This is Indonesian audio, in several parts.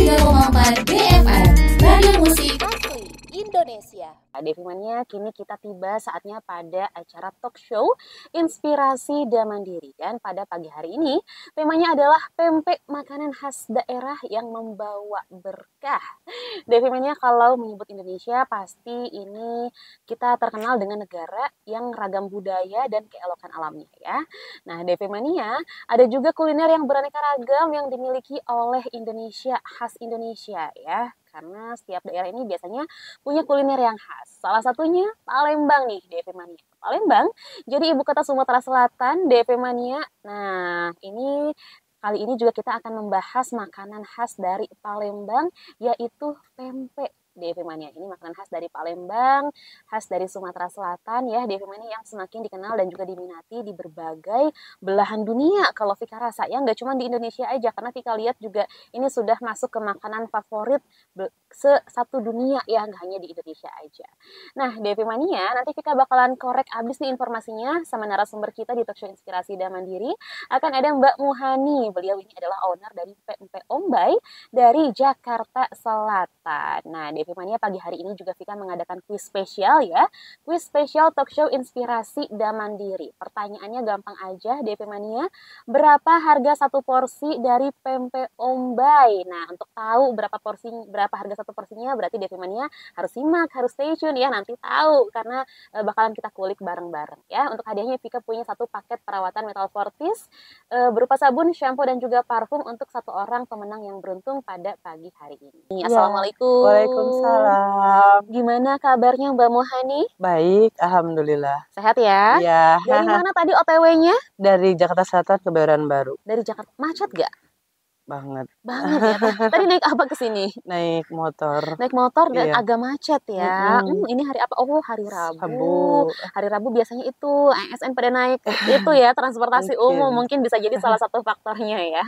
103,4 BFM, Radio Musik Asli Indonesia. Devi Mania, kini kita tiba saatnya pada acara talk show Inspirasi dan Mandiri. Dan pada pagi hari ini, temanya adalah pempek, makanan khas daerah yang membawa berkah. Devi Mania, kalau menyebut Indonesia, pasti ini kita terkenal dengan negara yang ragam budaya dan keelokan alamnya ya. Nah, Devi Mania, ada juga kuliner yang beraneka ragam yang dimiliki oleh Indonesia, khas Indonesia ya. Karena setiap daerah ini biasanya punya kuliner yang khas. Salah satunya Palembang nih, DP Mania. Palembang jadi ibu kota Sumatera Selatan, DP Mania. Nah, kali ini juga kita akan membahas makanan khas dari Palembang, yaitu pempek. DP Mania ini makanan khas dari Palembang, khas dari Sumatera Selatan ya, DP Mania yang semakin dikenal dan juga diminati di berbagai belahan dunia. Kalau Vika rasa ya, nggak cuma di Indonesia aja, karena Vika lihat juga ini sudah masuk ke makanan favorit satu dunia ya, nggak hanya di Indonesia aja. Nah, DP Mania, nanti Vika bakalan korek abis nih informasinya sama narasumber kita di Talk Show Inspirasi dan Mandiri. Akan ada Mbak Muhani, beliau ini adalah owner dari Pempek Ombay dari Jakarta Selatan. Nah, DP Mania pagi hari ini juga Vika mengadakan kuis spesial ya. Kuis spesial Talk Show Inspirasi dan Mandiri. Pertanyaannya gampang aja, DP Mania. Berapa harga satu porsi dari Pempek Ombay? Nah, untuk tahu berapa harga satu porsinya, berarti DP Mania harus simak, harus stay tune ya, nanti tahu karena bakalan kita kulik bareng-bareng ya. Untuk hadiahnya Vika punya satu paket perawatan Metal Fortis berupa sabun, shampoo dan juga parfum untuk satu orang pemenang yang beruntung pada pagi hari ini. Ya. Assalamualaikum. Waalaikumsalam. Gimana kabarnya Mbak Muhani? Baik, alhamdulillah. Sehat ya? Iya. Dari mana tadi OTW-nya? Dari Jakarta Selatan ke Kebayoran Baru. Dari Jakarta. Macet gak? Banget. Banget ya. Tadi naik apa ke sini? Naik motor. Naik motor dan Iya. agak macet ya. Ini hari apa? Oh, hari Rabu. Hari Rabu biasanya itu ASN pada naik itu ya, transportasi umum. Mungkin bisa jadi salah satu faktornya ya.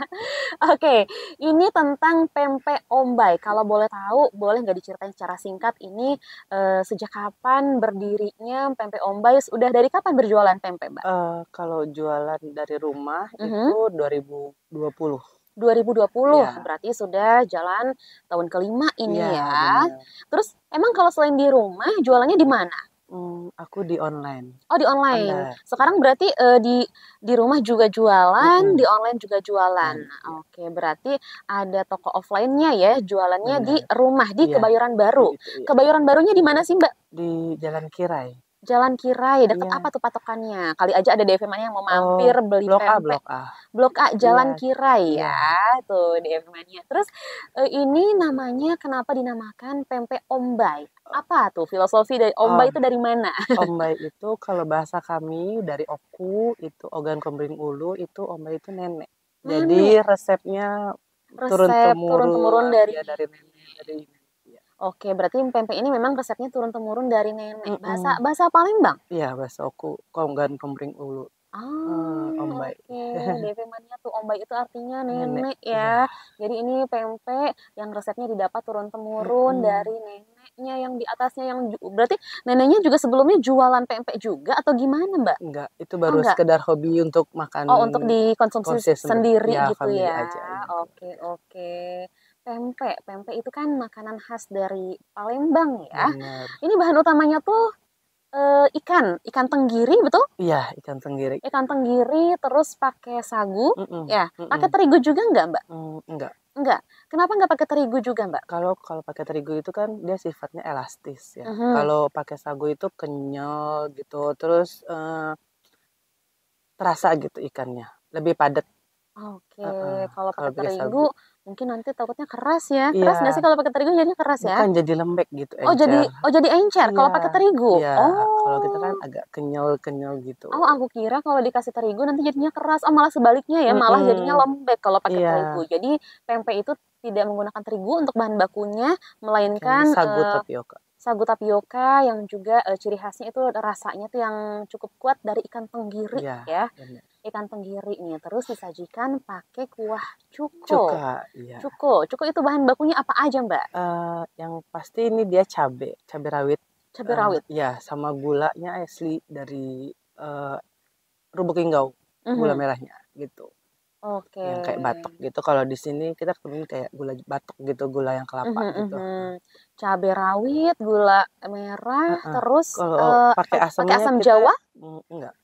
Oke, ini tentang pempek Ombay. Kalau boleh tahu, boleh nggak diceritain secara singkat ini sejak kapan berdirinya pempek Ombay? Udah dari kapan berjualan pempek, Mbak? Kalau jualan dari rumah itu 2020. 2020, Ya. berarti sudah jalan tahun kelima ini ya. Benar. Terus emang kalau selain di rumah, jualannya di mana? Aku di online. Oh, di online. Sekarang berarti di rumah juga jualan, di online juga jualan. Oke, berarti ada toko offline-nya ya, jualannya di rumah, di Kebayoran Baru. Gitu, Kebayoran Barunya di mana sih, Mbak? Di Jalan Kirai. Jalan Kirai, dekat apa tuh patokannya? Kali aja ada DV Mania yang mau mampir beli pempek. Blok A, Jalan Kirai ya, tuh DV Mania. Terus ini namanya kenapa dinamakan pempek Ombay? Apa tuh filosofi dari Ombay itu dari mana? Ombay itu kalau bahasa kami dari Oku itu Ogan Komering Ulu, itu Ombay itu nenek. Jadi resepnya turun-temurun dari nenek. Oke, berarti pempek ini memang resepnya turun-temurun dari nenek. Bahasa Palembang? Iya, bahasa Oku, Ogan Komering Ulu. Ombay. Oke. DP Mania tuh Ombay itu artinya nenek ya. Jadi ini pempek yang resepnya didapat turun-temurun dari neneknya yang di atasnya yang berarti neneknya juga sebelumnya jualan pempek juga atau gimana, Mbak? Enggak, itu baru sekedar hobi untuk makan. Oh, untuk dikonsumsi sendiri ya, gitu ya. Aja, gitu. Oke. Pempek itu kan makanan khas dari Palembang ya. Benar. Ini bahan utamanya tuh ikan tenggiri, betul? Iya, ikan tenggiri. Ikan tenggiri terus pakai sagu, ya. Pakai terigu juga enggak, Mbak? Enggak. Kenapa enggak pakai terigu juga, Mbak? Kalau pakai terigu itu kan dia sifatnya elastis ya. Kalau pakai sagu itu kenyal gitu, terus terasa gitu ikannya, lebih padat. Oke, kalau pakai terigu mungkin nanti takutnya keras ya. Iya. Keras nggak sih kalau pakai terigu jadinya keras ya? Bukan, jadi lembek gitu, encer. Jadi encer kalau pakai terigu. Iya. Kalau kita kan agak kenyal gitu. Oh, aku kira kalau dikasih terigu nanti jadinya keras. Oh, malah sebaliknya ya, malah jadinya lembek kalau pakai terigu. Jadi pempek itu tidak menggunakan terigu untuk bahan bakunya, melainkan sagu tapioka yang juga ciri khasnya itu rasanya tuh yang cukup kuat dari ikan tenggiri ya. Bener. Ikan tenggiri nih, terus disajikan pakai kuah cuko. Cuko itu bahan bakunya apa aja, Mbak? Yang pasti ini dia cabai rawit. Cabai rawit. Ya, sama gulanya asli dari Lubuk Linggau, gula merahnya gitu. Oke. yang kayak batok gitu. Kalau di sini kita kemudian kayak gula batok gitu, gula yang kelapa gitu. Cabai rawit, gula merah, Heeh. terus Kalau pakai pakai asamnya asam kita Jawa? enggak.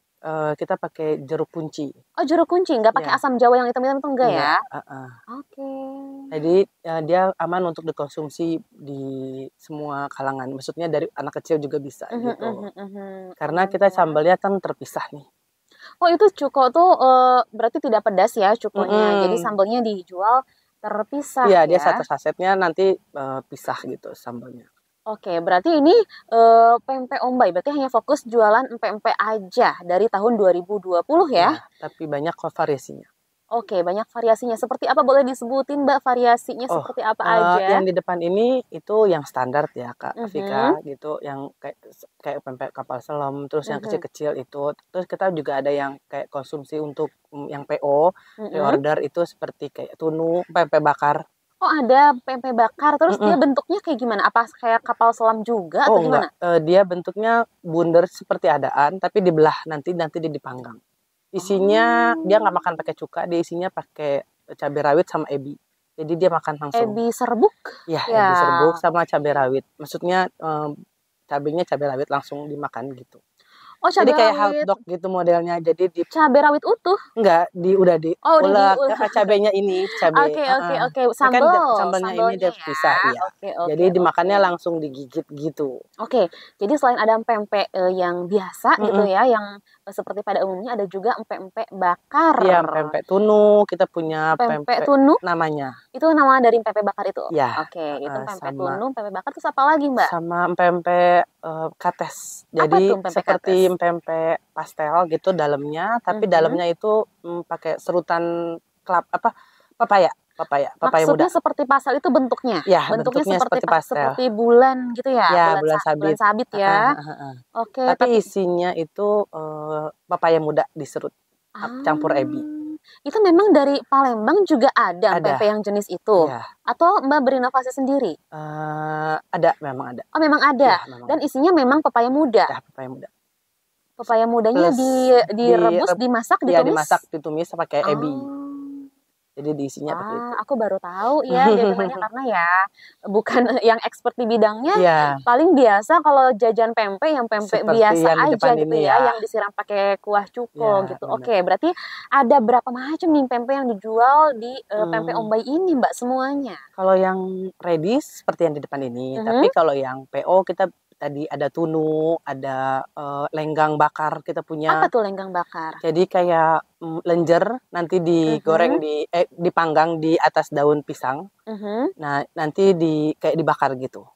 Kita pakai jeruk kunci. Oh, jeruk kunci, nggak pakai Ya, asam Jawa yang hitam-hitam itu enggak ya? enggak. Heeh. Oke. Jadi dia aman untuk dikonsumsi di semua kalangan. Maksudnya dari anak kecil juga bisa gitu. Karena Aman kita ya. sambalnya kan terpisah nih. Oh, itu cuko tuh berarti tidak pedas ya cukonya. Jadi sambelnya dijual terpisah Iya, dia ya. satu sasetnya nanti pisah gitu sambalnya. Oke, berarti ini pempek Ombay berarti hanya fokus jualan empek-empek aja dari tahun 2020 ya? Ya, tapi banyak kok variasinya. Oke, banyak variasinya. Seperti apa boleh disebutin Mbak variasinya Oh, seperti apa aja? yang di depan ini itu yang standar ya Kak Vika gitu, yang kayak pempek kapal selam, terus yang kecil-kecil itu. Terus kita juga ada yang kayak konsumsi untuk yang PO, pre-order itu seperti kayak tunu, pempek bakar. Oh, ada pempek bakar. Terus dia bentuknya kayak gimana? Apa kayak kapal selam juga atau Oh enggak, gimana? dia bentuknya bundar seperti adaan, tapi dibelah nanti dia dipanggang. Isinya dia nggak makan pakai cuka, dia isinya pakai cabai rawit sama ebi. Jadi dia makan langsung. Ebi serbuk? Ya, Ya. ebi serbuk sama cabai rawit. Maksudnya cabainya cabai rawit langsung dimakan gitu. Oh, Jadi cabai kayak rawit. hotdog gitu modelnya. Jadi Cabai rawit utuh? enggak udah Oh, udah diulek cabainya ini cabai. Oke. Kan Sambal. sambalnya ini dia Sambalnya bisa ya. ya. Oke. Jadi dimakannya langsung digigit gitu. Oke, jadi selain ada pempek yang biasa gitu ya, yang seperti pada umumnya ada juga empek-empek bakar. Iya, pempek tunu, kita punya Pempek pempek tunu? namanya. Itu nama dari pempek bakar itu? Ya, Oke, itu pempek sama tunu, pempek bakar, terus apa lagi Mbak? sama pempek kates. Apa Jadi tuh pempek seperti kates? pempek pastel gitu dalamnya, tapi dalamnya itu pakai serutan papaya Maksudnya muda. seperti pastel itu bentuknya? Ya, Bentuknya seperti pastel. seperti bulan gitu ya? Ya, bulan sabit. Bulan sabit ya? Oke, Tapi isinya itu papaya muda diserut, campur ebi. Itu memang dari Palembang juga ada Ada. pempek yang jenis itu? Ya. Atau Mbak berinovasi sendiri? Memang ada. Oh, memang ada. Ya, memang Dan isinya memang pepaya muda. Ya, papaya muda. Pepaya mudanya direbus, dimasak, Ya, ditumis? dimasak, ditumis pakai ebi. Jadi diisinya pakai itu. Aku baru tahu ya namanya karena ya bukan yang expert di bidangnya. Ya. Paling biasa kalau jajan pempek yang pempek Seperti biasa yang di aja depan gitu ini ya, ya. yang disiram pakai kuah cuko Ya, gitu. benar. Oke, berarti ada berapa macam nih pempek yang dijual di pempek Ombay ini, Mbak, semuanya? Kalau yang ready seperti yang di depan ini, tapi kalau yang PO kita tadi ada tunu, ada lenggang bakar kita punya. Apa tuh lenggang bakar? Jadi kayak lenjer nanti digoreng dipanggang di atas daun pisang. Nah, nanti kayak dibakar gitu.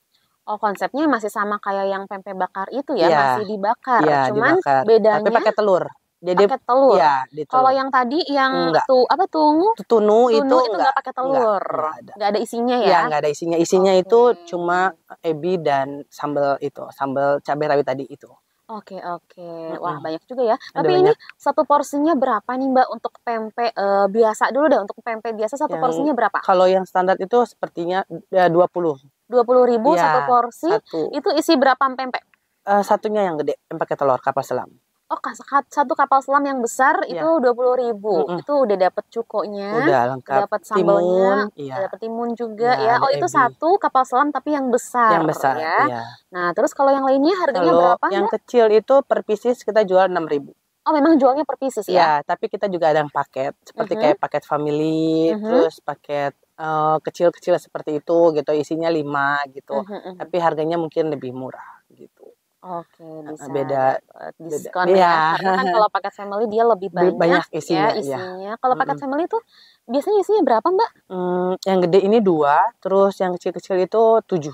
Oh, konsepnya masih sama kayak yang pempek bakar itu ya, Iya. masih dibakar. Iya, Cuman dibakar. bedanya Tapi pakai telur. Jadi pakai telur. ya, di telur. Kalau yang tadi yang Enggak. tungu Tunu itu nggak pakai telur. Enggak ada. Nggak ada isinya ya? Ya, nggak ada isinya. Isinya Oke. itu cuma ebi dan sambal cabai rawit tadi itu. Oke. Wah, banyak juga ya. Ada Tapi banyak. ini satu porsinya berapa nih Mbak untuk pempek biasa dulu deh. Untuk pempek biasa satu porsinya berapa? Kalau yang standar itu sepertinya 20. 20.000 Ya, satu porsi. satu. Itu isi berapa pempek? Satunya yang gede, yang pakai telur kapal selam. Oh, satu kapal selam yang besar Iya. itu 20.000. Itu udah dapet cukonya, Udah lengkap. dapat sambalnya, Timun, iya. dapat timun juga Ya, ya. ada Oh, itu ebi. satu kapal selam tapi yang besar. Yang besar, ya. iya. Nah, terus kalau yang lainnya harganya Kalau berapa? yang Mbak? kecil itu per pieces kita jual 6.000. Oh, memang jualnya per pieces ya? Ya, tapi kita juga ada yang paket, seperti kayak paket family, terus paket kecil-kecil seperti itu gitu, isinya 5 gitu. Tapi harganya mungkin lebih murah gitu. Oke, bisa Beda. dapet diskon Iya. ya. Karena kan kalau paket family dia lebih banyak isinya, ya iya. isinya. Kalau paket family itu biasanya isinya berapa, Mbak? Yang gede ini 2, terus yang kecil-kecil itu 7.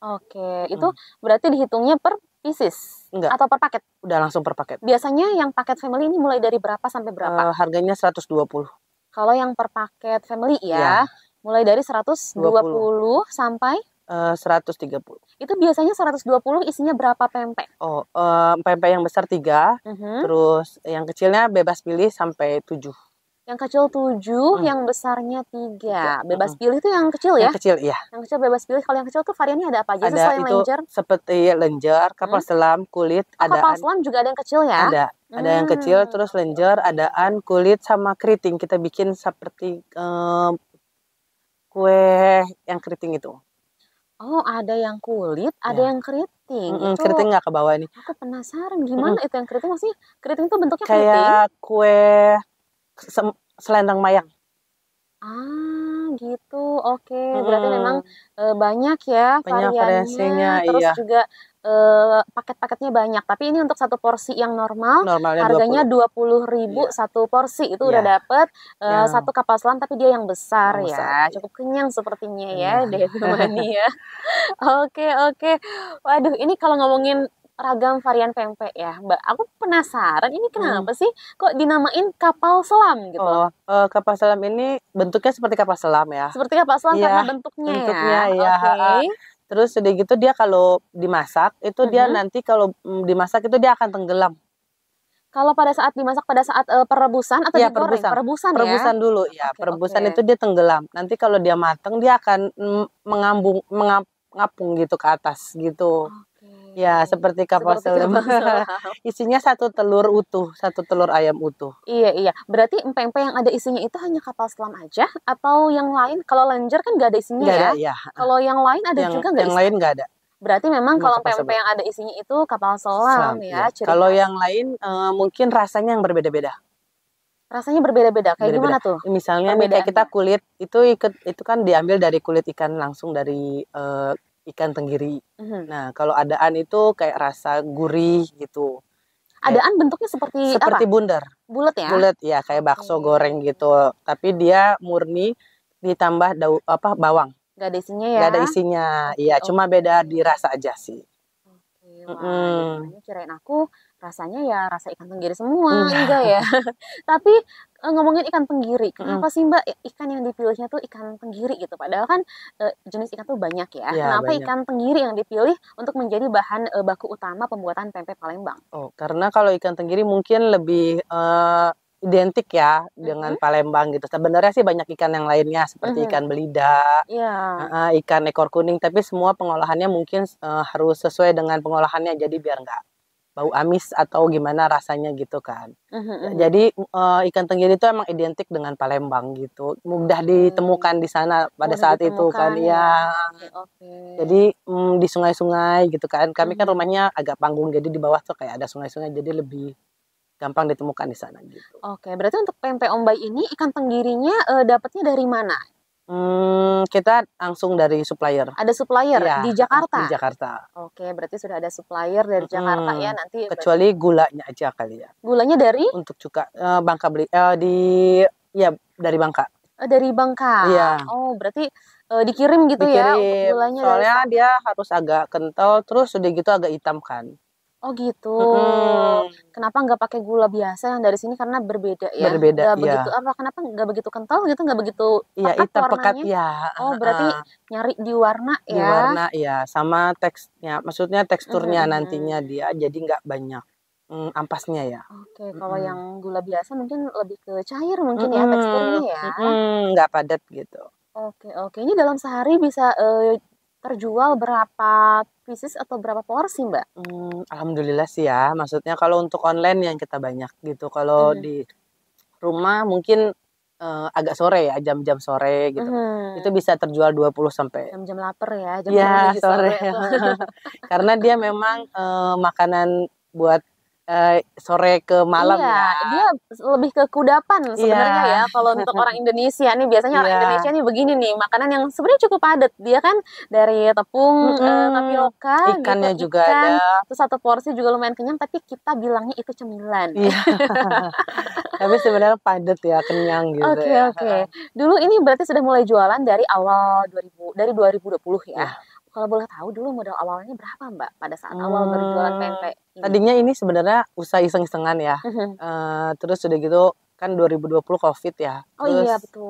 Oke, itu berarti dihitungnya per pieces? Enggak. Atau per paket? Udah langsung per paket. Biasanya yang paket family ini mulai dari berapa sampai berapa? Harganya 120. Kalau yang per paket family Ya. mulai dari 120 sampai 130. itu biasanya 120 isinya berapa pempek? Oh, pempek yang besar 3, terus yang kecilnya bebas pilih sampai 7. Yang kecil 7, Mm, yang besarnya 3. 3. Bebas pilih tuh yang kecil ya? Yang kecil, iya. Yang kecil bebas pilih. Kalau yang kecil tuh variannya ada apa aja sih Ada selain itu lenjer? seperti lenjer, kapal selam, kulit, Oh, kapal adaan. selam juga ada yang kecil ya? Ada yang kecil, terus Oke, lenjer, oke. adaan, kulit, sama keriting. Kita bikin seperti kue yang keriting itu. Oh, ada yang kulit, ada Ya, yang keriting. Itu keriting nggak ke bawah ini. aku penasaran Mm-mm. gimana itu yang keriting, maksudnya keriting itu bentuknya keriting? Kayak kue selendang mayang. Ah, gitu. Oke, berarti memang Mm-mm. banyak ya Banyak variannya, variasinya, terus iya. juga paket-paketnya banyak. Tapi ini untuk satu porsi yang normal, Normalnya harganya 20. 20.000 Iya, satu porsi. Itu udah iya. dapet satu Yang kapal selam, tapi dia yang besar yang besar. ya. Iya. Cukup kenyang sepertinya ya, Kenyang. Devi Mania. Oke, oke. Waduh, ini kalau ngomongin ragam varian pempek ya, Mbak. Aku penasaran ini Mm. kenapa sih kok dinamain kapal selam gitu? Oh, kapal selam ini bentuknya seperti kapal selam ya. Seperti kapal selam karena Iya, bentuknya ya. bentuknya ya. Oke. Terus udah gitu dia kalau dimasak itu dia Mhm. nanti kalau dimasak itu dia akan tenggelam. Kalau pada saat dimasak pada saat perebusan atau Iya, digoreng? perebusan. Perebusan ya? Perebusan dulu ya. Oke, oke. Perebusan itu dia tenggelam. Nanti kalau dia mateng dia akan mengapung gitu ke atas gitu. Oke. Ya, seperti kapal Seperti selam. kapal selam. Isinya satu telur utuh, satu telur ayam utuh. Iya, iya. Berarti empek-empek yang ada isinya itu hanya kapal selam aja atau yang lain? Kalau lenjer kan nggak ada isinya Nggak ya. ada, ya. Kalau yang lain ada Yang juga nggak yang lain isinya? nggak ada. Berarti memang Cuma kalau kapal empek-empek selam. yang ada isinya itu kapal selam Selam, ya, iya. ciri Kalau khas. yang lain mungkin rasanya yang berbeda-beda. Rasanya berbeda-beda. Kayak Beda-beda. gimana tuh Misalnya nih kayak kita perbedaannya? kulit itu kan diambil dari kulit ikan langsung dari ikan tenggiri. Mhm. Nah, kalau adaan itu kayak rasa gurih gitu. Kayak Adaan bentuknya seperti seperti apa? bundar, Bulat ya? bulat ya kayak Oke. bakso goreng gitu. Tapi dia murni ditambah bawang. Nggak ada isinya Nggak ya? ada isinya. Oke, Iya, cuma oke. beda di rasa aja sih. Oke, wah, Devi Mm-mm. Mania kirain aku rasanya ya rasa ikan tenggiri semua, enggak Enggak. ya? Tapi ngomongin ikan tenggiri, Mm-mm. kenapa sih Mbak ikan yang dipilihnya tuh ikan tenggiri gitu? Padahal kan jenis ikan tuh banyak ya. Iya, Kenapa banyak. ikan tenggiri yang dipilih untuk menjadi bahan baku utama pembuatan pempek Palembang? Oh, karena kalau ikan tenggiri mungkin lebih identik ya dengan Mhm, Palembang gitu. Sebenarnya sih banyak ikan yang lainnya seperti mhm. ikan belida, Iya. ikan ekor kuning, tapi semua pengolahannya mungkin harus sesuai dengan pengolahannya jadi biar nggak bau amis atau gimana rasanya gitu kan. Mhm, mhm. Jadi ikan tenggiri itu emang identik dengan Palembang gitu. Mudah Oke. ditemukan di sana pada Mudah saat itu kan. ditemukan ya. Ya, Oke, oke. jadi di sungai-sungai gitu kan. Kami kan Mhm. rumahnya agak panggung jadi di bawah tuh kayak ada sungai-sungai jadi lebih gampang ditemukan di sana gitu. Oke, berarti untuk pempek ombay ini ikan tenggirinya dapatnya dari mana? Kita langsung dari supplier. Ada supplier Iya, di di Jakarta? Jakarta. Oke, berarti sudah ada supplier dari Jakarta ya, Mhm. nanti berarti Kecuali gulanya aja kali ya. gulanya dari Untuk cuka Bangka Beli ya dari Bangka. dari Bangka. Iya, Oh, berarti dikirim gitu ya untuk dikirim. gulanya dari Soalnya sana. dia harus agak kental terus udah gitu agak hitam kan. Oh gitu. Mhm. Kenapa nggak pakai gula biasa yang dari sini karena berbeda ya? Berbeda, Nggak begitu iya. apa? Kenapa nggak begitu kental gitu? Nggak begitu Iya, pekat hitam pekat warnanya? ya, Oh, berarti heeh. nyari di warna Di ya? warna ya, sama teksnya, maksudnya Mhm, teksturnya nantinya mhm. dia jadi nggak banyak ampasnya ya. Oke, kalau yang Mhm. gula biasa mungkin lebih ke cair mungkin ya teksturnya Mhm, ya? nggak padat gitu. Oke, oke. Ini dalam sehari bisa terjual berapa pieces atau berapa porsi, Mbak? Alhamdulillah sih ya, maksudnya kalau untuk online yang kita banyak gitu, kalau Mhm, di rumah mungkin, agak sore ya, jam-jam sore gitu, itu mhm. bisa terjual 20 sampai Jam-jam lapar ya, jam iya 6 sore, sore tuh. karena dia memang, makanan buat, sore ke malam Iya, ya. dia lebih ke kudapan Iya, sebenarnya ya kalau untuk orang Indonesia nih, biasanya orang iya, Indonesia nih begini nih, makanan yang sebenarnya cukup padat. Dia kan dari tepung, tapioka gitu, ikannya juga ada, ikan, terus satu porsi juga lumayan kenyang, tapi kita bilangnya itu cemilan. iya, tapi sebenarnya padat ya, kenyang gitu Oke, ya, oke. Dulu ini berarti sudah mulai jualan dari awal 2020 ya? iya. Kalau boleh tahu dulu modal awalnya berapa, Mbak, pada saat awal berjualan Mmm, pempek ini? Tadinya ini sebenarnya usaha iseng-isengan ya, Mhm. terus udah gitu kan 2020 Covid ya, Oh iya, terus betul.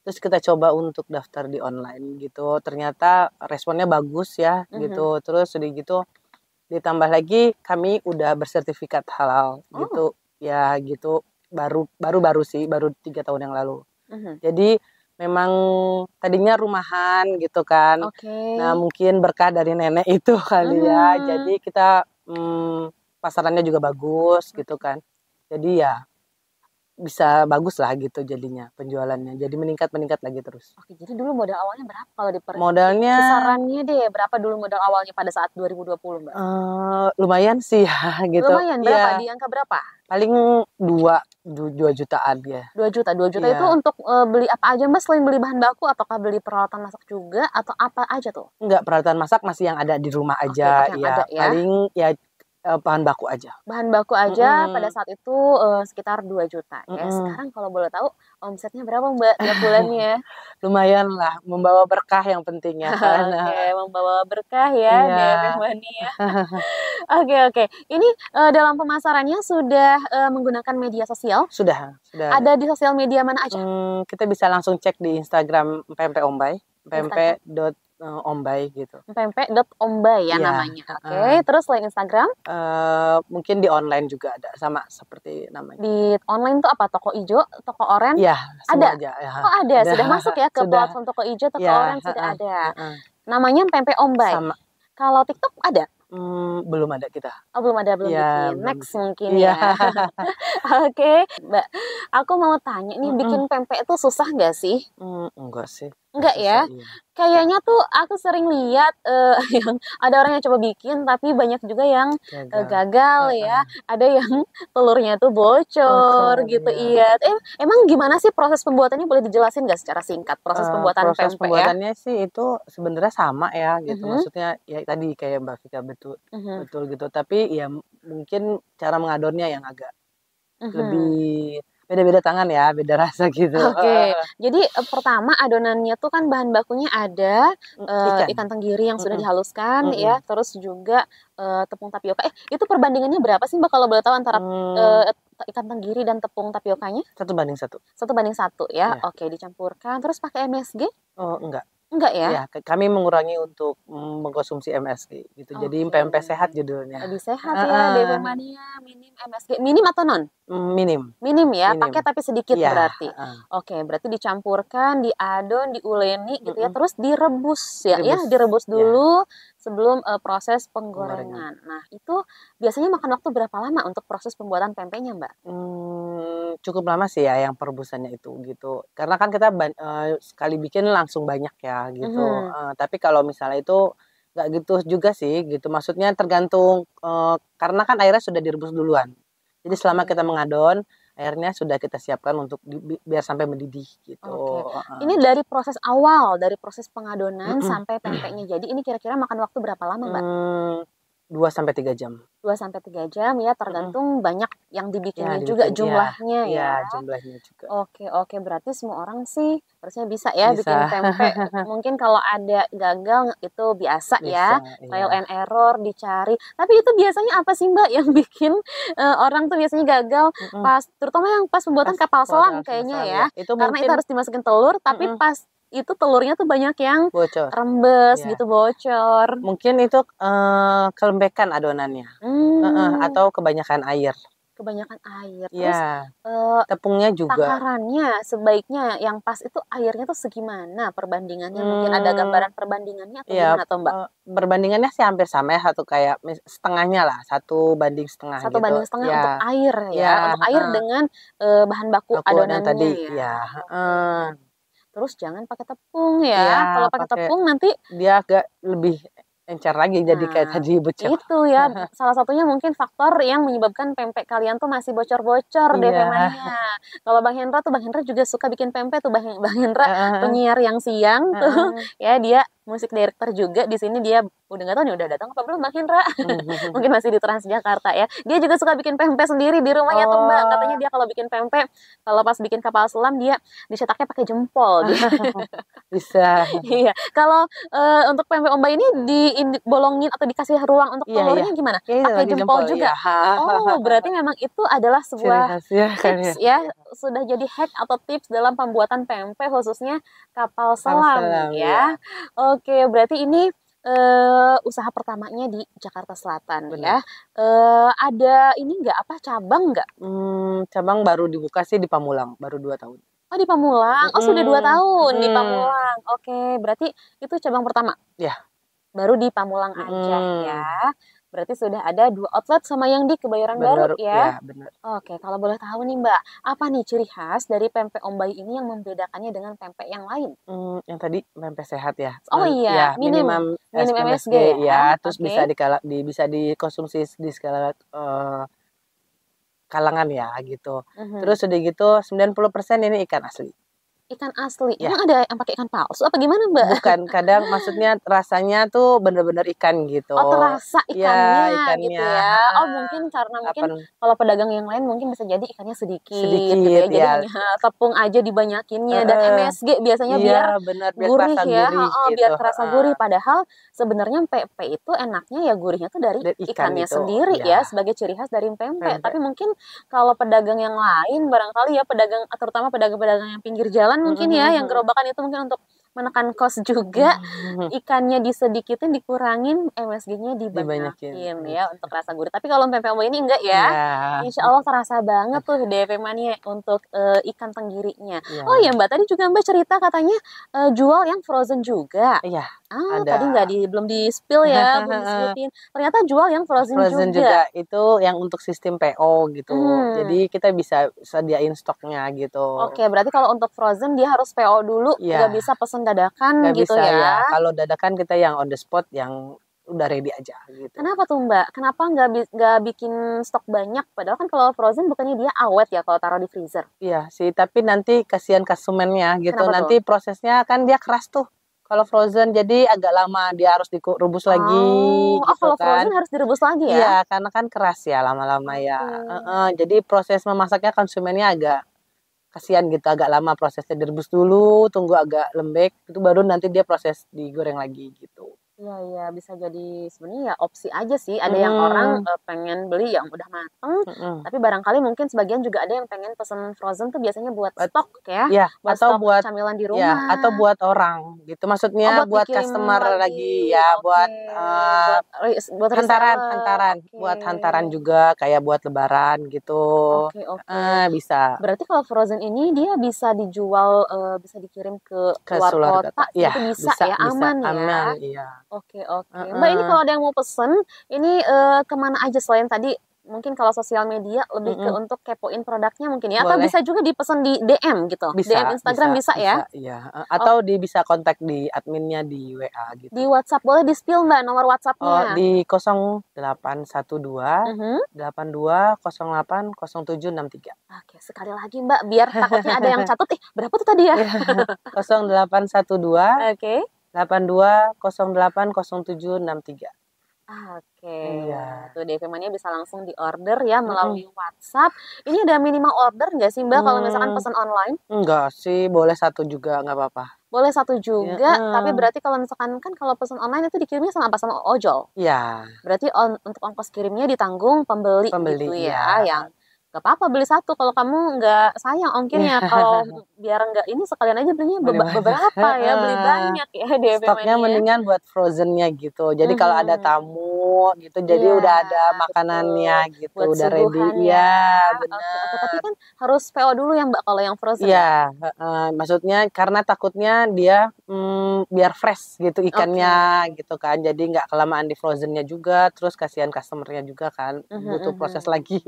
terus kita coba untuk daftar di online gitu, ternyata responnya bagus ya Mhm. gitu, terus udah gitu ditambah lagi kami udah bersertifikat halal Oh, gitu, ya gitu. baru sih, baru 3 tahun yang lalu. Mhm. Jadi memang tadinya rumahan gitu kan. Oke. Nah mungkin berkah dari nenek itu kali ya. Mhm. Jadi kita pasarannya juga bagus gitu kan. Jadi ya bisa bagus lah gitu jadinya penjualannya. Jadi meningkat lagi terus. Oke, jadi dulu modal awalnya berapa kalau Modalnya kisarannya deh, berapa dulu modal awalnya pada saat 2020, Mbak? lumayan sih ya gitu. Lumayan, berapa? Iya, Di angka berapa? paling 2 jutaan ya. 2 juta. 2 juta itu Iya. untuk beli apa aja, Mbak? Selain beli bahan baku, ataukah beli peralatan masak juga, atau apa aja tuh? Enggak, peralatan masak masih yang ada di rumah Oke, aja yang ya. ada ya. Paling ya bahan baku aja. Bahan baku aja pada Mm-mm. saat itu sekitar 2 juta ya. Mm-mm. Sekarang kalau boleh tahu omsetnya berapa, Mbak, tiap bulannya? Lumayan lah, membawa berkah yang penting ya kan. Oke, membawa berkah ya Iya. DFM Mania. Oke. Ini dalam pemasarannya sudah menggunakan media sosial? Sudah. Ada di sosial media mana aja? Kita bisa langsung cek di Instagram Pempek Ombay, pempek.ombay gitu. pempek.ombay ya Iya, namanya. Oke, terus selain Instagram? Mungkin di online juga ada sama seperti namanya. Di online tuh apa? Toko ijo, toko oren? Iya, semua Ada? aja ya. Oh ada, sudah masuk ya ke Sudah. platform toko ijo, toko Ya, oren sudah ada. Namanya Pempek Ombay. Sama. Kalau TikTok ada? Belum ada kita. Oh belum ada, belum Iya, bikin. belum Next bikin. mungkin Iya. ya. Oke, Mbak. Aku mau tanya nih, bikin pempek itu susah nggak sih? Enggak sih. Enggak ya? Susah, iya. Kayaknya tuh aku sering lihat yang ada orang yang coba bikin tapi banyak juga yang gagal ya. Ada yang telurnya tuh bocor gitu. iya. Iya. Emang gimana sih proses pembuatannya, boleh dijelasin nggak secara singkat proses pembuatan Proses pempek ya? pembuatannya sih itu sebenarnya sama ya gitu. Mhm. Maksudnya ya tadi kayak Mbak Vika betul Mhm. gitu. Tapi ya mungkin cara mengadonnya yang agak Mhm. lebih beda-beda tangan ya, beda rasa gitu. Oke, jadi pertama adonannya tuh kan bahan bakunya ada ikan tenggiri yang sudah dihaluskan ya, terus juga tepung tapioka. Itu perbandingannya berapa sih, Mbak, kalau boleh tahu antara ikan tenggiri dan tepung tapiokanya? 1:1. 1:1 ya. Iya. Oke, dicampurkan. Terus pakai MSG? Oh, enggak. Enggak ya? Ya, kami mengurangi untuk mengkonsumsi MSG gitu. Jadi Oke. pempek sehat judulnya. Lebih sehat ya, DFM Mania, minim MSG. Minim atau non? Minim. Minim ya, Minim. pakai tapi sedikit Iya, berarti. Oke, berarti dicampurkan, diadon, diuleni gitu ya, terus direbus ya, direbus dulu sebelum proses penggorengan. Nah, itu biasanya makan waktu berapa lama untuk proses pembuatan pempeknya, Mbak? Cukup lama sih ya yang perebusannya itu gitu. Karena kan kita sekali bikin langsung banyak ya gitu. Tapi kalau misalnya itu nggak gitu juga sih gitu. Maksudnya tergantung karena kan airnya sudah direbus duluan. Jadi selama kita mengadon, airnya sudah kita siapkan untuk biar sampai mendidih gitu. Oke. Ini dari proses awal, dari proses pengadonan sampai pempeknya jadi, ini kira-kira makan waktu berapa lama, Mbak? 2-3 jam. 2-3 jam ya, tergantung banyak yang dibikinnya Ya, juga dibikin, jumlahnya ya. Iya, jumlahnya juga. Oke, berarti semua orang sih harusnya bisa ya bikin Bisa. pempek. Mungkin kalau ada gagal itu biasa ya, Bisa, trial iya. and error, dicari. Tapi itu biasanya apa sih, Mbak, yang bikin orang tuh biasanya gagal pas, terutama yang pas pembuatan kapal selam kayaknya ya. Itu Karena itu harus dimasukin telur, tapi pas itu telurnya tuh banyak yang bocor. rembes Iya. gitu, bocor. Mungkin itu kelembekan adonannya. Atau kebanyakan air. Kebanyakan air. Terus Iya. Tepungnya juga. takarannya sebaiknya yang pas itu airnya tuh segimana perbandingannya? Mungkin ada gambaran perbandingannya atau Iya, gimana tuh, Mbak? perbandingannya sih hampir sama ya, satu kayak setengahnya lah, 1:1 1 gitu. banding setengah Ya. untuk air ya, Iya, untuk air dengan bahan baku Aku adonannya yang tadi, ya. ya. Terus jangan pakai tepung ya. Iya, Kalau pakai tepung nanti dia agak lebih encer lagi jadi kayak Nah, tadi bocor. itu ya salah satunya mungkin faktor yang menyebabkan pempek kalian tuh masih bocor-bocor deh Iya. Mania. Kalau Bang Hendra juga suka bikin pempek tuh, Bang Hendra penyiar yang siang tuh ya, dia musik director juga di sini. Dia udah nggak tahu nih udah datang apa belum Bang Hendra. Mungkin masih di Transjakarta ya. Dia juga suka bikin pempek sendiri di rumahnya tuh, Mbak. Katanya dia kalau bikin pempek, kalau pas bikin kapal selam dia dicetaknya pakai jempol dia. Bisa. Iya. Kalau untuk pempek Ombay ini dibolongin atau dikasih ruang untuk telurnya gimana? Pakai jempol juga. Iya. Oh, berarti memang itu adalah sebuah tips ya, sudah jadi hack atau tips dalam pembuatan pempek khususnya kapal selam ya. Oke, berarti ini usaha pertamanya di Jakarta Selatan Benar. ya. Ada ini nggak apa cabang nggak? Cabang baru dibuka sih di Pamulang, baru 2 tahun. Oh di Pamulang. Oh sudah 2 Mhm, tahun di mhm. Pamulang. Oke, berarti itu cabang pertama. Iya, Baru di Pamulang aja mhm. ya. Berarti sudah ada 2 outlet sama yang di Kebayoran Baru Baru ya. ya, bener. Oke, kalau boleh tahu nih Mbak, apa nih ciri khas dari pempek Om Bayu ini yang membedakannya dengan pempek yang lain? Yang tadi pempek sehat ya, Oh iya, ya minim minimum MSG MSG ya. ya, terus Oke. bisa dikonsumsi di segala, kalangan ya gitu. Mhm. Terus udah gitu 90% ini ikan asli. Ikan asli. Ya, Emang ada yang pakai ikan palsu apa gimana Mbak? bukan, kadang maksudnya rasanya tuh bener-bener ikan gitu. Oh terasa Ya ikannya gitu ikannya ya. Oh heeh, mungkin karena apa mungkin kalau pedagang yang lain mungkin bisa jadi ikannya sedikit gitu sedikit ya. Jadi ya hanya tepung aja dibanyakinnya dan heeh, MSG biasanya iya biar bener, biar gurih kerasa ya, gurih heeh, gitu, biar kerasa heeh, gurih. Padahal sebenarnya pempek itu enaknya ya gurihnya tuh dari dan ikan ikannya gitu, sendiri ya ya sebagai ciri khas dari pempek. Tapi pempek, mungkin kalau pedagang yang lain barangkali ya pedagang terutama pedagang-pedagang yang pinggir jalan mhm mungkin ya yang mhm gerobakan itu mungkin untuk menekan kos juga mhm, ikannya disedikitin, dikurangin, MSG-nya dibanyakin dibanyakin ya gitu. untuk rasa gurih. Tapi kalau pempek Ombak ini enggak ya. Iya, Insya Allah terasa banget tuh DP Mania untuk ikan tenggirinya. Oh iya iya Mbak, tadi juga Mbak cerita katanya jual yang frozen juga. iya, Ah, ada. tadi nggak belum di spill ya, belum disebutin. Ternyata jual yang frozen Frozen juga. juga, itu yang untuk sistem PO gitu. Hmm. Jadi kita bisa sediain stoknya gitu. Oke, berarti kalau untuk frozen dia harus PO dulu, nggak Iya, bisa pesen dadakan nggak gitu bisa ya. ya. Kalau dadakan kita yang on the spot, yang udah ready aja gitu. Kenapa tuh Mbak? Kenapa nggak bikin stok banyak? Padahal kan kalau frozen bukannya dia awet ya kalau taruh di freezer. Iya sih, tapi nanti kasihan konsumennya gitu. Kenapa tuh? Nanti prosesnya kan dia keras tuh. Kalau frozen jadi agak lama dia harus direbus lagi Oh, gitu kalau kan. frozen harus direbus lagi ya? Iya, karena kan keras ya lama-lama ya. Oke. Heeh, jadi proses memasaknya konsumennya agak kasihan gitu, agak lama prosesnya direbus dulu, tunggu agak lembek, itu baru nanti dia proses digoreng lagi gitu. Iya iya, bisa jadi sebenarnya ya opsi aja sih. Ada yang orang Mhm, pengen beli yang udah mateng, mhm. tapi barangkali mungkin sebagian juga ada yang pengen pesen frozen tuh biasanya buat Buat stok ya, ya, buat stok camilan di atau rumah. buat orang gitu, Oh, maksudnya buat buat dikirim customer lagi lagi. ya, Oke, buat, buat hantaran reseller. hantaran, Oke. buat hantaran juga kayak buat lebaran gitu, Oke oke. bisa Berarti kalau frozen ini dia bisa dijual, bisa dikirim ke ke luar seluruh kota kota. Iya, gitu bisa bisa ya, bisa, aman aman, ya? iya, Oke oke. Mbak ini heeh, kalau ada yang mau pesen, ini, ke aja selain tadi mungkin kalau sosial media lebih ke mhm, untuk kepoin produknya mungkin ya? Atau boleh. bisa juga dipesan di DM gitu? DM Bisa Instagram bisa ya? iya, Oh, atau bisa kontak di adminnya di WA di gitu. WhatsApp boleh di-spill Mbak nomor Oh, WhatsApp-nya? di 0812 Mhm. 82080763. Oke sekali lagi Mbak biar takutnya ada yang catat, "Ih berapa tuh tadi ya?" Iya, 0812 Oke. 82080763. Oke, Iya, tuh DP Mania bisa langsung diorder ya mhm, melalui WhatsApp. Ini ada minimal order nggak sih Mbak kalau misalkan mmm, pesan online? enggak sih, boleh satu juga nggak apa-apa. Boleh satu juga, tapi Heeh, berarti kalau misalkan kan kalau pesan online itu dikirimnya sama apa? Sama ojol. iya, Berarti untuk ongkos kirimnya ditanggung pembeli pembeli, gitu iya, ya, yang nggak apa-apa beli satu kalau kamu nggak sayang iya, ongkirnya. Kalau biar nggak ini sekalian aja belinya beli banyak, beberapa ya, beli heeh. banyak ya DP Stoknya Mania. mendingan buat frozennya gitu. Jadi kalau ada Mhm. tamu gitu, jadi Iya, udah ada makanannya betul. gitu, Buat udah ready. suguhan ya. Iya, Oke oke, tapi bener. kan harus PO dulu ya, Mbak, kalau yang frozen ya? Iya, heeh. Maksudnya karena takutnya dia biar fresh gitu Oke. ikannya gitu kan. Jadi nggak kelamaan di frozennya juga, terus kasihan customer-nya juga kan, Mhm butuh proses mhm. lagi.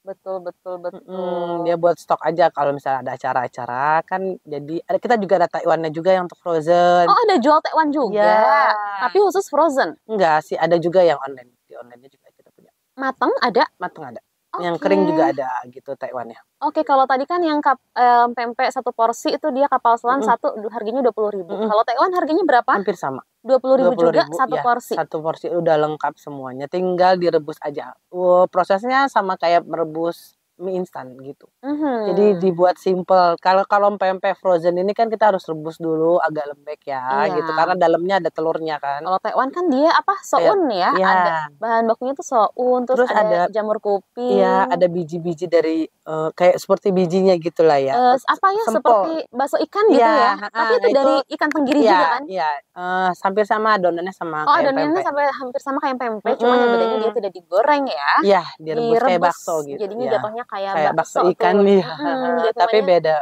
Betul betul betul. Dia buat stok aja kalau misalnya ada acara-acara kan jadi kita juga ada Taiwannya juga yang untuk frozen. Oh, ada jual tekwan Iya. juga, tapi khusus frozen? Enggak sih, ada juga yang online. Di online-nya juga kita punya. Mateng ada? Mateng ada. Yang Oke. kering juga ada gitu Taiwannya. Oke, kalau tadi kan yang pempek 1 porsi itu dia kapal selam Mhm, satu harganya 20.000. mhm, Kalau tekwan harganya berapa? hampir sama. 20.000 juga 20.000 satu ya, porsi? satu porsi udah lengkap semuanya, tinggal direbus aja. Prosesnya sama kayak merebus mie instan gitu. Jadi Mhm. dibuat simple. Kalau pempek frozen ini kan kita harus rebus dulu agak lembek ya gitu, karena Iya. dalamnya ada telurnya kan. Kalau tekwan kan dia apa, Kayak soun ya, ada ya, bahan bakunya tuh soun, terus terus ada ada jamur ya kuping, ada biji-biji dari kayak seperti bijinya gitulah ya. apa ya, seperti Sempol. bakso ikan gitu ya, Iya, tapi heeh, itu nah itu dari ikan tenggiri juga iya kan? iya, hampir sama adonannya sama Oh, kayak adonannya pempek. sampai hampir sama kayak pempek, cuman yang bedanya dia Mhm, tidak digoreng ya, iya direbus kayak bakso direbus. gitu, Jadinya iya. jatuhnya kayak Kayak bakso bakso ikan tuh. iya, heeh, Dia tapi namanya beda.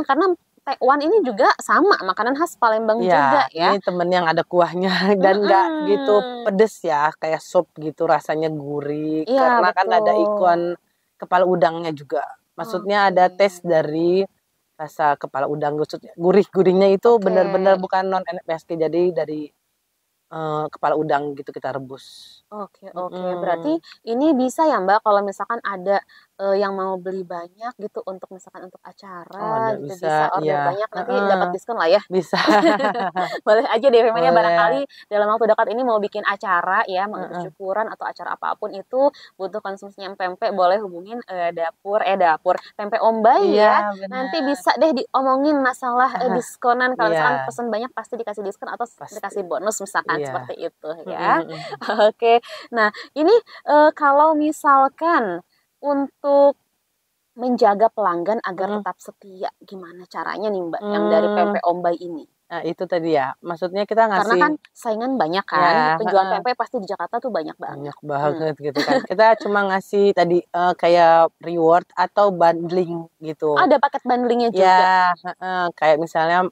karena tekwan ini juga sama, makanan khas Palembang juga Iya, ya. ini temen yang ada kuahnya dan nggak gitu Mhm. pedes ya, kayak sup gitu rasanya gurih, Iya, karena kan ada betul. ikon kepala udangnya juga. Maksudnya Oke. ada tes dari rasa kepala udang, maksudnya gurih-gurihnya itu Oke. benar-benar bukan non NPSK, jadi dari kepala udang gitu kita rebus. Oke oke. Berarti Mhm. ini bisa ya Mbak kalau misalkan ada, yang mau beli banyak gitu untuk misalkan untuk Oh, acara ada gitu, bisa, bisa order iya, banyak nanti heeh, dapat diskon lah ya? bisa. Boleh aja deh Mania Boleh, barangkali dalam waktu dekat ini mau bikin acara ya, mau itu heeh. syukuran atau acara apapun itu butuh konsumsinya pempek boleh hubungin, dapur pempek Ombay Iya, ya. Nanti bener. bisa deh diomongin masalah, diskonan kalau misalkan Iya, pesen banyak pasti dikasih diskon atau pasti. dikasih bonus misalkan Iya, seperti itu mhm ya. mhm. Oke. Nah ini, kalau misalkan untuk menjaga pelanggan agar Mhm, tetap setia, gimana caranya nih Mbak yang dari mmm, pempek Ombay ini? nah itu tadi ya, maksudnya kita Karena ngasih kan saingan banyak kan, ya penjual heeh, pempek pasti di Jakarta tuh banyak banget. banyak banget gitu kan. Kita cuma ngasih tadi, kayak reward atau bundling Oh, gitu. ada paket bundlingnya juga? Ya heeh, kayak misalnya,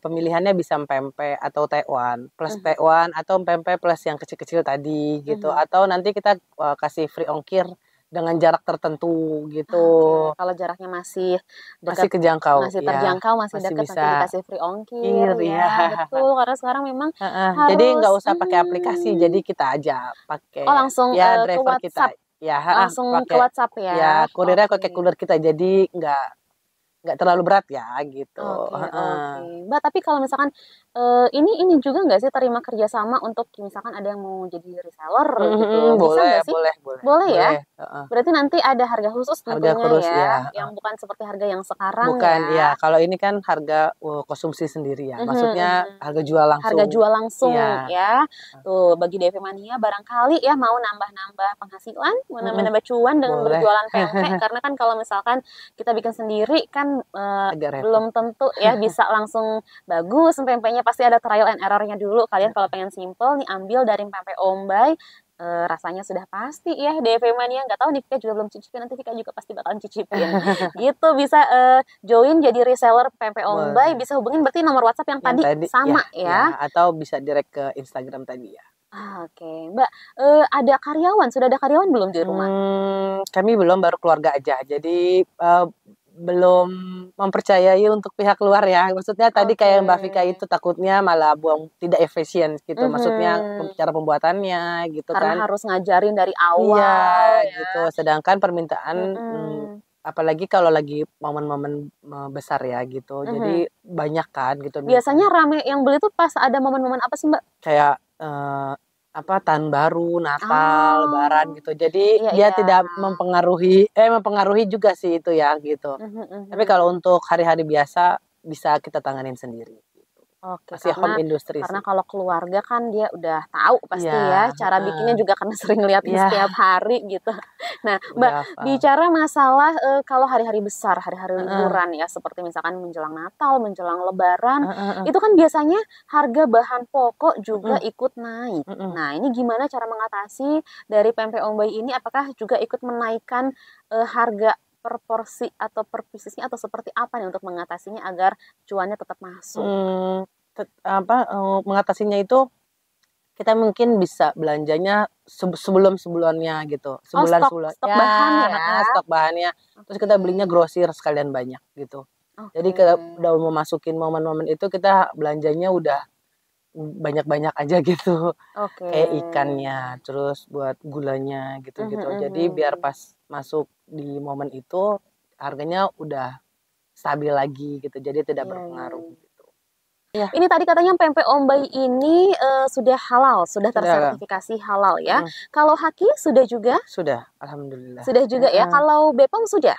pemilihannya bisa pempek atau tekwan, plus Mhm tekwan atau pempek plus yang kecil-kecil tadi gitu, mhm. atau nanti kita, kasih free ongkir dengan jarak tertentu gitu. Oke, kalau jaraknya masih Masih dekat, kejangkau, masih ya terjangkau, masih masih dekat, nanti bisa dikasih free ongkir kir ya. ya, betul, karena sekarang memang Heeh, jadi nggak harus usah pakai aplikasi, jadi kita aja oh pakai langsung, ya ke driver kita. WhatsApp Ya heeh, langsung ke pakai WhatsApp ya? ya kurirnya Oke. pakai kurir kita, jadi nggak terlalu berat ya gitu, Oke oke. heeh. Mbak, tapi kalau misalkan, ini juga nggak sih terima kerjasama untuk misalkan ada yang mau jadi reseller Mhm mhm, gitu, bisa boleh nggak sih? boleh boleh Boleh ya? boleh, heeh. Berarti nanti ada harga khusus Harga tentunya kurus ya, ya, yang heeh. bukan seperti harga yang sekarang Bukan ya? ya, kalau ini kan harga, konsumsi sendiri ya, Mhm maksudnya mhm. harga jual Harga langsung. jual langsung Iya, ya. Tuh bagi DP Mania barangkali ya mau nambah-nambah penghasilan, mau mhm, nambah-nambah cuan dengan boleh. berjualan pempek karena kan kalau misalkan kita bikin sendiri kan, Agak repot. belum tentu ya bisa langsung bagus pempeknya, pasti ada trial and error-nya dulu. Kalian kalau pengen simple nih ambil dari pempek Ombay, rasanya sudah pasti ya DP Mania, nggak tahu nih Vika juga belum cicipin, nanti Vika juga pasti bakalan cicipin. Gitu bisa, join jadi reseller pempek Ombay, Boleh. bisa hubungin berarti nomor WhatsApp yang Yang tadi tadi ya sama ya, ya? atau bisa direct ke Instagram tadi ya. Oke, Mbak, ada karyawan, sudah ada karyawan belum di rumah? Kami belum, baru keluarga aja. Jadi, belum mempercayai untuk pihak luar ya. Maksudnya tadi Oke. kayak Mbak Vika itu takutnya malah buang tidak efisien gitu, maksudnya Mhm, cara pembuatannya gitu karena kan. harus ngajarin dari Iya awal ya. gitu, sedangkan permintaan, Mhm, apalagi kalau lagi momen-momen, besar ya gitu, mhm. jadi banyak kan gitu Biasanya mintanya. rame yang beli tuh pas ada momen-momen apa sih, Mbak? Kayak, apa, tahun baru, Natal, Lebaran Oh, gitu. Jadi iya dia iya. tidak mempengaruhi juga sih itu ya gitu. Mhm Tapi kalau mhm. untuk hari-hari biasa bisa kita tanganin sendiri gitu. Oke, Masih home karena industry sih. kalau keluarga kan dia udah tahu Iya, pasti ya, cara heeh. bikinnya juga karena sering ngeliatin Iya, setiap hari gitu. Nah, Mbak, udah hafal. bicara masalah, kalau hari-hari besar, hari-hari Heeh, liburan ya, seperti misalkan menjelang Natal, menjelang Lebaran, heeh heeh, itu kan biasanya harga bahan pokok juga mhm ikut naik. mhm. Nah, ini gimana cara mengatasi dari pempek Ombay ini? Apakah juga ikut menaikkan, harga per porsi atau per piecesnya atau seperti apa nih untuk mengatasinya agar cuannya tetap masuk? Mmm, mengatasinya itu kita mungkin bisa belanjanya sebelum-sebelumnya gitu, Oh, sebulan stok sebelum stok ya bahan ya? heeh, stok bahannya, terus kita Oke belinya grosir sekalian banyak gitu. Jadi oke udah mau masukin momen-momen itu kita belanjanya udah banyak-banyak aja gitu, oke. kayak ikannya, terus buat gulanya Mhm gitu-gitu. Jadi biar mhm. pas masuk di momen itu harganya udah stabil lagi gitu, jadi tidak Iya iya berpengaruh iya. gitu. Iya. Ini tadi katanya pempek Ombay ini sudah halal, sudah Sudah lah. tersertifikasi halal ya. Mm, Kalau Haki sudah juga? sudah, alhamdulillah. Sudah juga ya. Kalau Bepom sudah?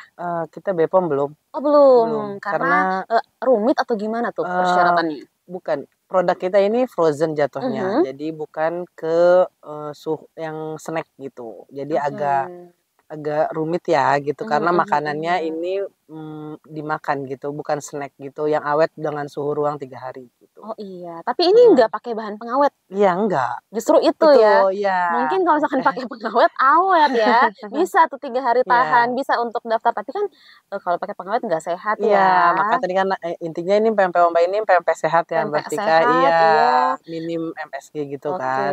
Kita BPOM belum, Oh belum, belum. karena Karena rumit atau gimana tuh eh, persyaratannya? bukan produk kita ini frozen jatuhnya, Mhm. jadi bukan ke suhu yang snack gitu. Jadi Oke. agak rumit ya gitu Mhm, karena mhm, makanannya mhm. ini dimakan gitu, bukan snack gitu yang awet dengan suhu ruang 3 hari gitu. Oh iya, tapi ini Mm-mm. nggak pakai bahan pengawet, Iya enggak, justru itu itu ya. ya. Mungkin kalau misalkan pakai pengawet awet ya, bisa tuh 3 hari tahan, Ya, bisa untuk daftar. Tapi kan kalau pakai pengawet nggak sehat iya, ya. maka tadi kan intinya ini pempek Ombak ini pempek sehat ya, Pempek berarti Kak, sehat, iya, iya. minim MSG gitu Oke, kan.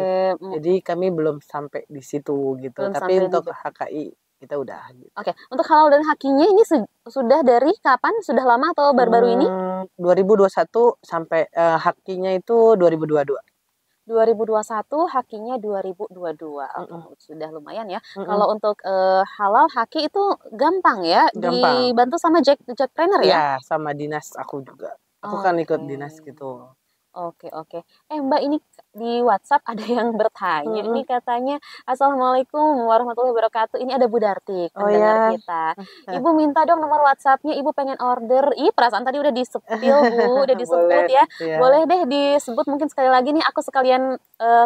Jadi kami belum sampai di situ gitu, belum tapi sampai di untuk situ. HKI kita udah gitu. Oke, untuk halal dan hakinya ini sudah dari kapan? Sudah lama atau baru-baru ini? 2021 sampai HKI-nya itu 2022. 2021, hakinya 2022. Oke, Mm-mm, sudah lumayan ya. mm-mm. Kalau untuk halal haki itu gampang ya, Gampang. dibantu sama Jackpreneur ya? Iya, sama dinas aku juga. Aku kan ikut Oke. dinas gitu. Oke, oke. Mbak, ini di WhatsApp ada yang bertanya. Ini Mm-mm. katanya, Assalamualaikum warahmatullahi wabarakatuh. Ini ada Bu Dartik, Oh pendengar ya, kita. Ibu minta dong nomor WhatsAppnya. Ibu pengen order. Ih, perasaan tadi udah disepil, Bu. Udah disebut boleh ya. nanti ya. Boleh deh disebut mungkin sekali lagi nih. Aku sekalian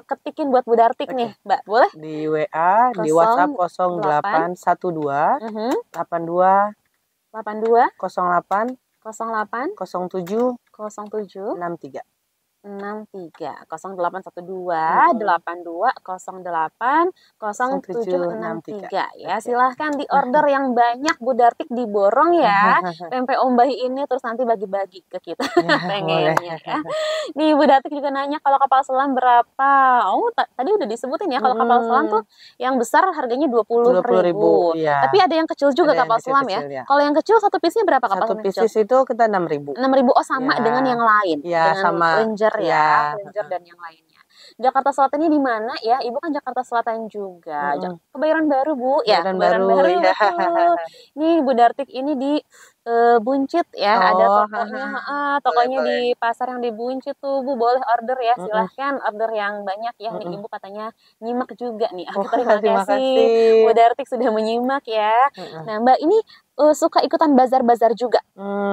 ketikin buat Bu Dartik Oke. nih, Mbak. Boleh? Di WA, di WhatsApp 08 0812 mhm, 82 82 08 08 07 07 63. 63 0812 Mm-mm. 8208 0763. 0763 ya. Oke. Silahkan di order yang banyak, Bu Dartik diborong ya. Pempek Ombay ini terus nanti bagi-bagi ke kita Ya, boleh. pengennya ya. Nih Bu Dartik juga nanya kalau kapal selam berapa? Oh, tadi udah disebutin ya kalau kapal selam tuh yang besar harganya 20.000. 20.000, iya. Tapi ada yang kecil juga Ada yang kapal selam ya. kecil-kecil ya. Kalau yang kecil satu piece-nya berapa kapal Satu selam yang kecil? pieces itu kita 6.000. 6.000. Oh, sama Ya, dengan yang lain, ya dengan sama, Ranger ya, ya. Ranger dan yang lainnya. Jakarta Selatan ini di mana ya? Ibu kan Jakarta Selatan juga. Mm-mm. Kebayoran Baru, Bu. Ya, Kebayoran Kebayoran Baru, Baru, ya. betul. Nih Bu Dartik ini di Buncit ya, ada Oh, tokonya, boleh, tokonya boleh. di pasar yang di Buncit tuh, Bu. Boleh order ya, Mm-mm, silahkan order yang banyak ya. Nih mm-mm. Ibu katanya nyimak juga nih. Oh, Terima terima kasih Bu kasih. Dartik sudah menyimak ya. Mm-mm. Nah, Mbak ini suka ikutan bazar-bazar juga.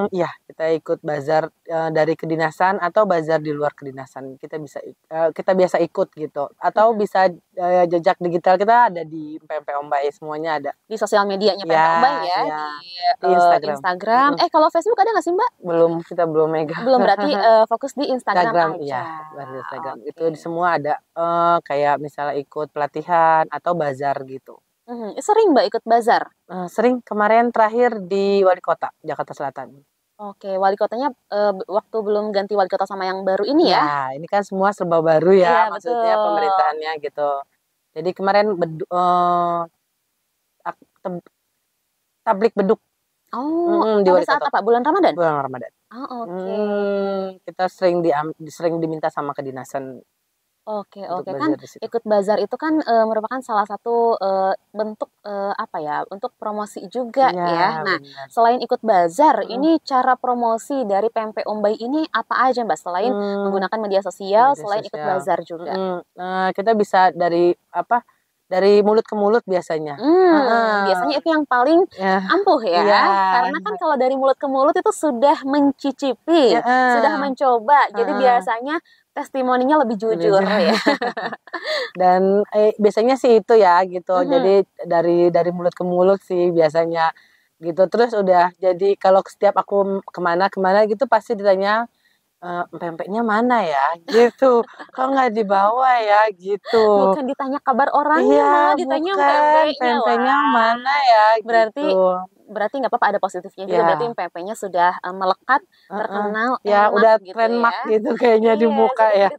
Iya, kita ikut bazar dari kedinasan atau bazar di luar kedinasan. Kita biasa ikut gitu. Atau bisa jejak digital kita ada di Pempek Ombay, semuanya ada. Di sosial medianya Ya, Pempek Ombay ya, ya. di Di Instagram. Instagram. Kalau Facebook ada nggak sih, Mbak? Kita belum megang. Belum, berarti fokus di Instagram Instagram, aja. iya, baru di Instagram. Oke. Itu semua ada kayak misalnya ikut pelatihan atau bazar gitu. Sering Mbak ikut bazar? Sering, kemarin terakhir di Wali Kota, Jakarta Selatan. Oke, wali kotanya waktu belum ganti wali kota sama yang baru ini ya? Ya, ini kan semua serba baru ya, Iya, maksudnya betul. pemerintahannya gitu. Jadi kemarin tablik beduk Oh, di pada Wali saat Kota apa? Bulan Ramadan? bulan Ramadan. Oh, oke. Kita sering diminta sama kedinasan Oke, untuk kan bazar di situ. ikut bazar itu kan merupakan salah satu bentuk apa ya, untuk promosi juga Iya, ya. Nah, benar. selain ikut bazar, ini cara promosi dari Pempek Ombay ini apa aja, Mbak? Selain menggunakan media sosial, selain ikut sosial. bazar juga. Kita bisa dari mulut ke mulut biasanya. Biasanya itu yang paling ampuh ya. Iya. Karena kan kalau dari mulut ke mulut itu sudah mencicipi, sudah mencoba. Jadi biasanya testimoninya lebih jujur ya. Dan biasanya sih itu ya gitu. Jadi dari mulut ke mulut sih biasanya gitu. Terus udah jadi kalau setiap aku kemana gitu pasti ditanya pempeknya mana ya gitu. Kok nggak dibawa ya gitu. Bukan ditanya kabar orangnya, Iya, malah ditanya bukan pempeknya. mana ya Berarti nggak apa-apa, ada positifnya juga. Ya. Berarti pempeknya sudah melekat, terkenal, ya enak udah gitu trademark ya. gitu kayaknya di muka ya.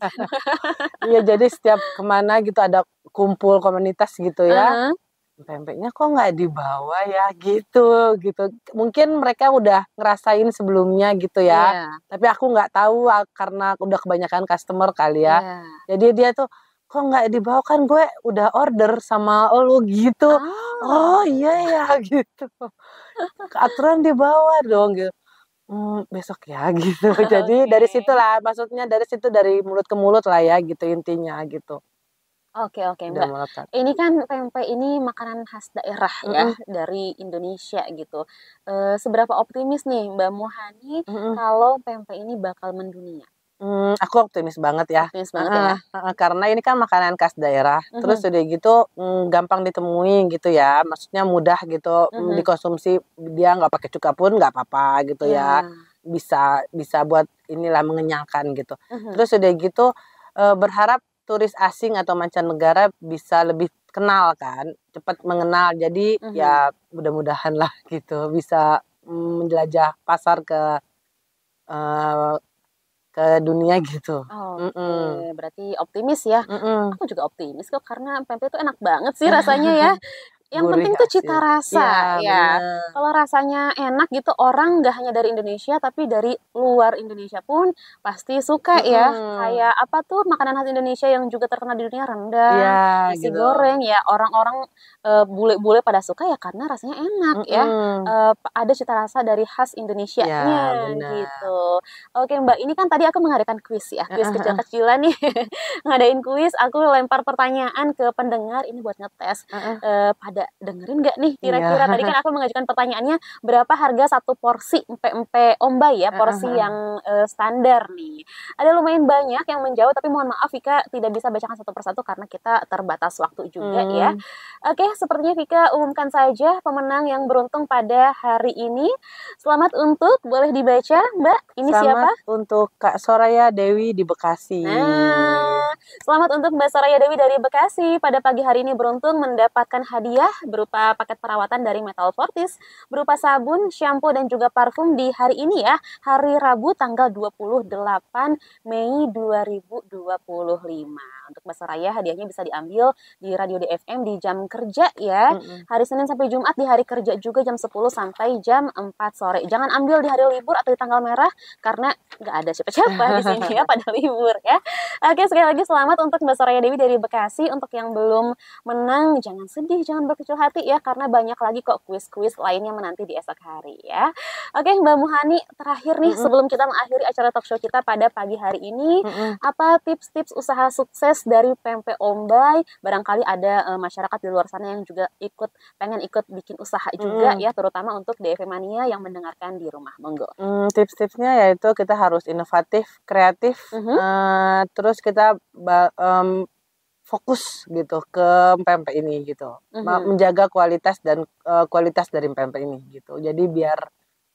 Iya, jadi setiap kemana gitu ada kumpul komunitas gitu ya. Pempeknya kok nggak dibawa ya gitu. Mungkin mereka udah ngerasain sebelumnya gitu ya. Tapi aku nggak tahu karena udah kebanyakan customer kali ya. Jadi dia tuh kok nggak dibawa, kan gue udah order sama lo gitu. Oh iya ya gitu. Keaturan dibawa dong gitu. Besok ya gitu. Jadi Oke. dari situlah, maksudnya dari situ, dari mulut ke mulut lah ya gitu intinya gitu. Oke oke, Udah Mbak. melekat. Ini kan pempek ini makanan khas daerah ya Mhm dari Indonesia gitu. Seberapa optimis nih Mbak Muhani mhm. kalau pempek ini bakal mendunia? Aku optimis banget ya. Optimis banget Heeh ya? heeh, karena ini kan makanan khas daerah, terus Mhm udah gitu, gampang ditemui gitu ya, maksudnya mudah gitu, mhm. dikonsumsi, dia nggak pakai cuka pun nggak apa-apa gitu ya. Iya. Bisa bisa buat inilah mengenyangkan gitu. Mhm Terus udah gitu, berharap turis asing atau mancanegara bisa lebih kenal kan, cepat mengenal. Jadi mhm. ya mudah-mudahan lah gitu bisa, menjelajah pasar eee, ke dunia gitu. Oke, Mhm. berarti optimis ya? Mhm. Aku juga optimis kok karena pempek itu enak banget sih rasanya ya. Yang Gurih, penting tuh cita asin. Iya, rasa, ya. bener. Kalau rasanya enak gitu, orang nggak hanya dari Indonesia, tapi dari luar Indonesia pun pasti suka ya. Mhm. Kayak apa tuh makanan khas Indonesia yang juga terkenal di dunia, Iya, rendang, nasi gitu. goreng, ya orang-orang bule-bule pada suka ya karena rasanya enak ya. Mhm. Ada cita rasa dari khas Iya, Indonesianya bener. gitu. Oke Mbak, ini kan tadi aku mengadakan kuis ya, kuis Heeh heeh. kecil-kecilan nih. Ngadain kuis, aku lempar pertanyaan ke pendengar ini buat ngetes Heeh. pada dengerin nggak nih Iya. kira-kira? Tadi kan aku mengajukan pertanyaannya, berapa harga satu porsi empek-empek Ombay ya, Heeh porsi heeh. yang, standar nih. Ada lumayan banyak yang menjawab, tapi mohon maaf Vika tidak bisa bacakan satu persatu karena kita terbatas waktu juga ya. Mmm, Oke, sepertinya Vika umumkan saja pemenang yang beruntung pada hari ini. Selamat untuk boleh dibaca, Mbak, ini siapa? Selamat untuk Kak Soraya Dewi di Bekasi. Nah, selamat untuk Mbak Soraya Dewi dari Bekasi. Pada pagi hari ini beruntung mendapatkan hadiah berupa paket perawatan dari Metal Fortis, berupa sabun, shampoo, dan juga parfum di hari ini ya, hari Rabu tanggal 28 Mei 2025. Untuk Mbak Soraya, hadiahnya bisa diambil di Radio DFM di jam kerja ya. Mhm. Hari Senin sampai Jumat di hari kerja juga jam 10 sampai jam 4 sore. Jangan ambil di hari libur atau di tanggal merah karena nggak ada siapa-siapa di sini ya pada libur ya. Oke, sekali lagi selamat untuk Mbak Soraya Dewi dari Bekasi. Untuk yang belum menang, jangan sedih, jangan berkecil hati ya, karena banyak lagi kok kuis-kuis lainnya menanti di esok hari ya. Oke, Mbak Muhani, terakhir nih Mhm sebelum kita mengakhiri acara talk show kita pada pagi hari ini, mhm. apa tips-tips usaha sukses dari pempek Ombay? Barangkali ada masyarakat di luar sana yang juga pengen ikut bikin usaha juga Mhm. ya, terutama untuk DFM Mania yang mendengarkan di rumah. Monggo. Tips-tipsnya yaitu kita harus inovatif, kreatif, Mhm. terus kita fokus gitu ke pempek ini gitu, Mhm. menjaga kualitas dan, kualitas dari pempek ini gitu. Jadi biar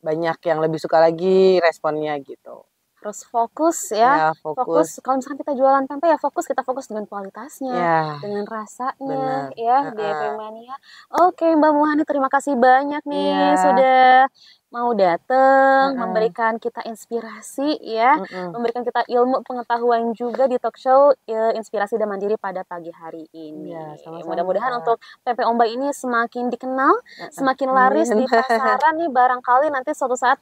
banyak yang lebih suka lagi responnya gitu. Harus fokus ya, Ya fokus, fokus kalau misalkan kita jualan tempe ya fokus, kita fokus dengan kualitasnya, ya dengan rasanya bener, ya, DFM heeh, Mania. Oke Mbak Muhani terima kasih banyak nih iya, sudah mau datang, heeh, memberikan kita inspirasi ya, mhm, memberikan kita ilmu pengetahuan juga di talk show, Inspirasi dan Mandiri pada pagi hari iya ini. sama-sama Mudah-mudahan Kak, untuk tempe Ombak ini semakin dikenal, heeh, semakin laris amin. di pasaran nih, barangkali nanti suatu saat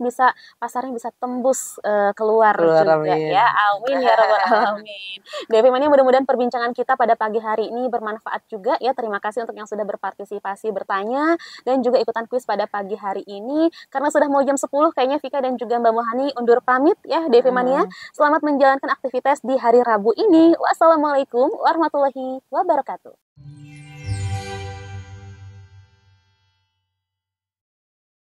pasarnya bisa tembus, keluar Keluar juga amin. ya, amin ya rabbal alamin. DP Mania mudah-mudahan perbincangan kita pada pagi hari ini bermanfaat juga ya, terima kasih untuk yang sudah berpartisipasi bertanya, dan juga ikutan kuis pada pagi hari ini. Karena sudah mau jam 10 kayaknya Vika dan juga Mbak Muhani undur pamit ya DP Mania. Heeh. Selamat menjalankan aktivitas di hari Rabu ini. Wassalamualaikum warahmatullahi wabarakatuh.